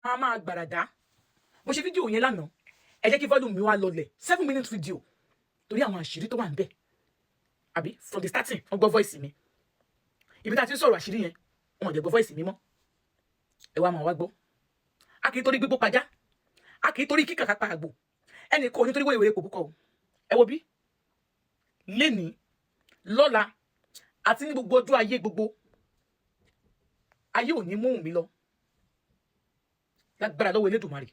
a máa gbàràdá. Mo ṣe fídíò yẹn lánàá, ẹ jẹ́ kí volume mi wá lọlẹ̀ 7 minute video torí àwọn àṣírí tó wà ń bẹ̀. Àbí from the starting wọ́n gbọ́ voice mi, ibi tá a ti ń sọ̀rọ̀ àṣírí yẹn wọn ò jẹ́ gbọ́ voice mi mọ́. Ẹ wá máa wá gbọ́. A kì í torí gbígbó pajá, a kì í torí kíkà kápá àgbò, ẹnì kan ò ní torí wéwèé kò búkọ o. Ẹ wo bí lénìí lọ́la àti ní gbogbo ọjọ́ ayé gbogbo, ayé ò ní mú mi lọ lágbára lọ́wọ́ Elédùmarè.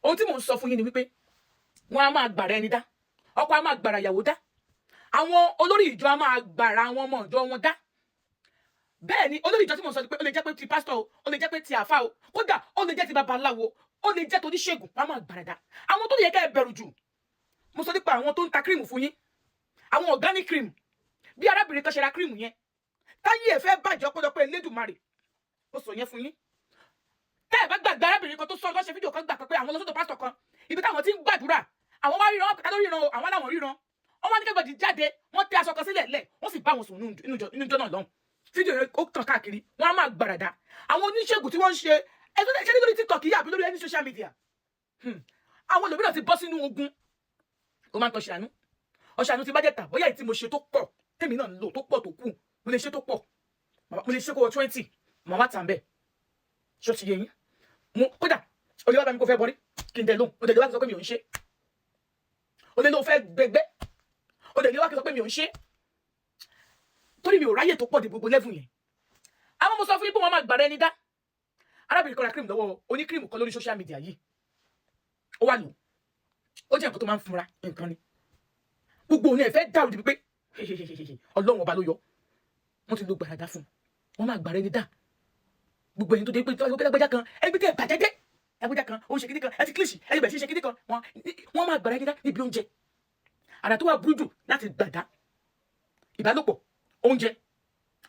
Ohun tí mò ń sọ fún yín ni wípé wọn a máa gbàrà ẹni dá, ọkọ a máa gbàrà ìyàwó dá, àwọn olórí ìjọ a máa gbàrà àwọn ọmọ ìjọ wọn dá. Bẹ́ẹ̀ ni olórí ìjọ tí mò ń sọ pé ó lè jẹ́ pé ti pásítọ̀ o, ó lè jẹ́ pé ti àfá o, kódà ó lè jẹ́ ti babaláwo, ó lè jẹ́ toníṣègùn, wọn a máa gbàrà dá. Àwọn tó yẹ kẹ́ ẹ bẹ̀rù jù, mo sọ nípa àwọn tó ń ta cream fún yín, àwọn organic cream, bí arábìnrin kan ṣe ra cream yẹn táyé ẹ fẹ́ bàjẹ́ ọpọlọpọ Elédùmarè. Mo sọ yẹn fún yín. Tẹ́ ẹ bá gbàgbé arábìnrin kan tó sọ lọ́sẹ̀ fídíò kan gbà pé àwọn lọ́sọ̀tọ̀ pásítọ̀ kan ibi táwọn ti ń gbàdúrà, àwọn wá ríran ọkọ̀ lórí ìran o, àwọn aláwọ̀ ríran. Wọ́n wá ní kẹ́gbẹ̀dì jáde, wọ́n tẹ aṣọ kan sílẹ̀ lẹ̀, wọ́n sì bá wọn sùn nínú ìjọ náà lọ́hùn. Fídíò yẹn ó tàn káàkiri, wọ́n á máa gbàràdà. Àwọn oníṣègùn tí wọ́n ń ṣe ẹgbẹ́ ṣe nítorí TikTok yìí àbí lórí ẹni social media. Àwọn olùmíràn ti bọ́ sínú ogun. Ó máa ń tọ́ ṣàánú. Ọ̀ṣàánú ti bá jẹ́ tà, bóyá ìtí mo ṣe tó pọ̀, tèmi náà ń lò tó pọ̀ tó kù, mo lè ṣe tó pọ̀. Mo lè ṣe kó 20, màá wá tàn bẹ́ẹ̀. Ṣó ti yé yín? Mo kódà olè wá bá mi kó fẹ́ bọ́rí kí n tẹ̀ lóhùn, ó lè wá sọ pé mi ò ń ṣe. Olè ló fẹ́ gbẹgbẹ́, ó lè wá sọ pé mi ò ń ṣe. Torí mi ò ráyè tó pọ̀ dé gbogbo level yẹn. Àwọn mo sọ fún yín pé wọ́n máa gbàrà ẹni dá. Arábìnrin kan ra cream lọ́wọ́ oní cream kan lórí social media yìí. Ó wà lò. Ó jẹ́ nǹkan tó máa ń funra nǹkan ni. Gbogbo òun ẹ̀ fẹ́ dàrú di pé Ọlọ́run ọba ló yọ. Wọ́n ti lo gbàràdá fún un. Wọ́n máa gbàrà ẹni dá. Gbogbo ẹ̀yin tó dé pé lágbájá kan ẹgbẹ́ tẹ́ bàjẹ́ dé, lágbájá kan ó ń ṣe kíní kan ẹ ti kílìṣì ẹ ti bẹ̀rẹ̀ sí ṣe kíní kan, wọ́n máa gbàrà ẹni dá níbi oúnjẹ. Àrà tó wà burú jù láti gbàdá, ìbálòpọ̀, oúnjẹ,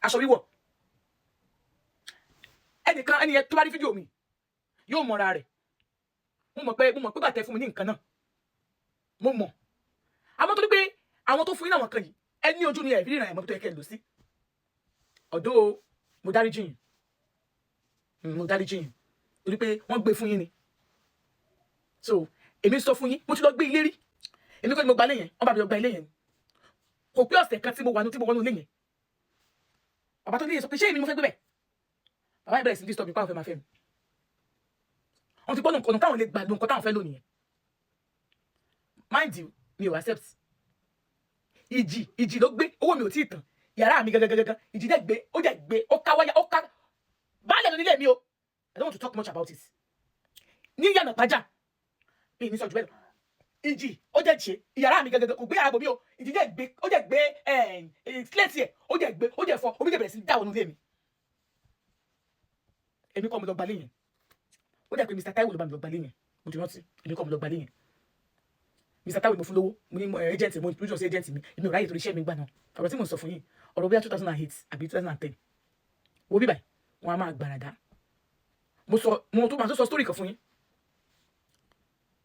aṣọ wíwọ̀. Ẹni yẹn tó bá rí fídíò mi yóò mọ̀ra rẹ̀. Mo mọ̀ pé bàtẹ́ fún mi ní nǹkan náà, mo mọ̀. Àmọ́ torí pé àwọn tó fún yín àwọn kan yìí ẹni ojú ni ẹ̀ fi ríran ẹ̀mọ́ tó yẹ kẹ́ ẹ lò sí. Ọ̀dọ́ mo dáríjì yín, mo dáríjì yín torí pé wọ́n gbé fún yín ni. So èmi sọ fún yín, mo ti lọ gbé ilé rí. Èmi kọ́ ni mo gba ilé yẹn, wọ́n bá mi lọ gba ilé yẹn. Kò pé ọ̀sẹ̀ kan tí mo wọnú ilé yẹn. Bàbá tó ní sọ pé ṣé èmi mo fẹ́ gbé bẹ̀? Bàbá yẹn bẹ̀rẹ̀ sí disturb mi pàwọn fẹ́ máa fẹ́ mi. Wọ́n ti gbọ́ nǹkan táwọn lè gbà nǹkan táwọn fẹ́ lónìí yẹn. Mind you, mi ò accept. Ìjì ló gbé, owó mi ò tí ì tàn. Yàrá mi gangan, ìjì dẹ̀ gbé, ó dẹ̀ gbé, ó ká wáyà, ó ká. Báàlẹ̀ ló nílé mi o. I don't want to talk much about it. Ní ìyànà pàjá, mi ní sọ jù bẹ́ẹ̀ lọ. Ìjì, ó dẹ̀ ṣe, yàrá mi gangan kò gbé ààbò mi o. Ìjì dẹ̀ gbé, ó dẹ̀ gbé slate ẹ̀, ó dẹ̀ gbé, ó dẹ̀ fọ́, omi dẹ̀ bẹ̀rẹ̀ sí dáwọ́ nílé mi. Èmi kọ́ mo lọ gbalé yẹn. Ó dẹ̀ pé Mr. Taiwo ló bá mi lọ gbalé yẹn. Mo ti rántí, èmi kọ́ mo lọ gbalé yẹn. Mr. Taiwo mo fún lówó, mo ní agent mo introduce sí agent mi, èmi ò ráyè torí iṣẹ́ mi gbà náà. Ọ̀rọ̀ tí mo sọ fún yín, ọ̀rọ̀ bí i 2008 àbí 2010. Wo bí báyìí, wọ́n á máa gbàràdá. Mo tó máa tó sọ story kan fún yín.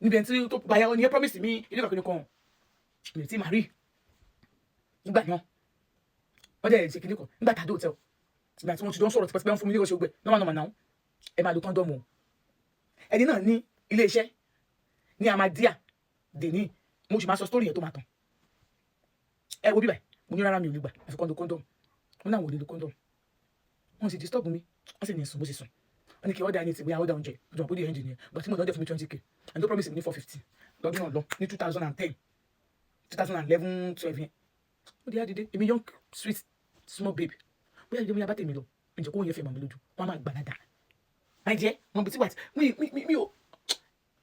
Níbi ẹni tí tó báyà ní ẹ promise mi ilé kan kan. Mi tí màá rí. Nígbà náà. Wọ́n dẹ̀ ṣe kíní kan, nígbà tá dé hotel. Ìgbà tí wọ́n ti don sọ̀rọ̀ tí pé wọ́n fún mi ní oṣù gbẹ. Normal now. Ẹ máa lo condom o. Ẹni náà ní ilé iṣẹ́ ní Amadia Deni, mo sì máa sọ story yẹn tó máa tán. Ẹ wo bí báyìí, mo ní rárá mi ò lè gbà àfi kó lo condom. Wọ́n náà wò lè lo condom. Wọ́n sì disturb mi, wọ́n sì ní sùn bó sì sùn. Wọ́n ní kí order anything, bóyá order oúnjẹ, ọjọ́ àpò di engine yẹn. But tí mo lọ dẹ̀ fún mi 20k. And don't promise me 450. Lọ́dún náà lọ ní 2010, 2011, 12 yẹn. Ó di àdìdé, èmi young, sweet, small babe. Bóyá ìdí mi yá bá tèmi lọ, ǹjẹ́ kó yẹ fẹ́ mọ̀ mi lójú, wọ́n máa gbà dáadáa. My dear, wọ́n bí tí wà tí, mi ò,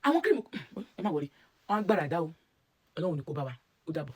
àwọn cream, ẹ má wọrí, wọ́n á gbàràdá o. Ọlọ́run ní kó bá wa, ó dàbọ̀.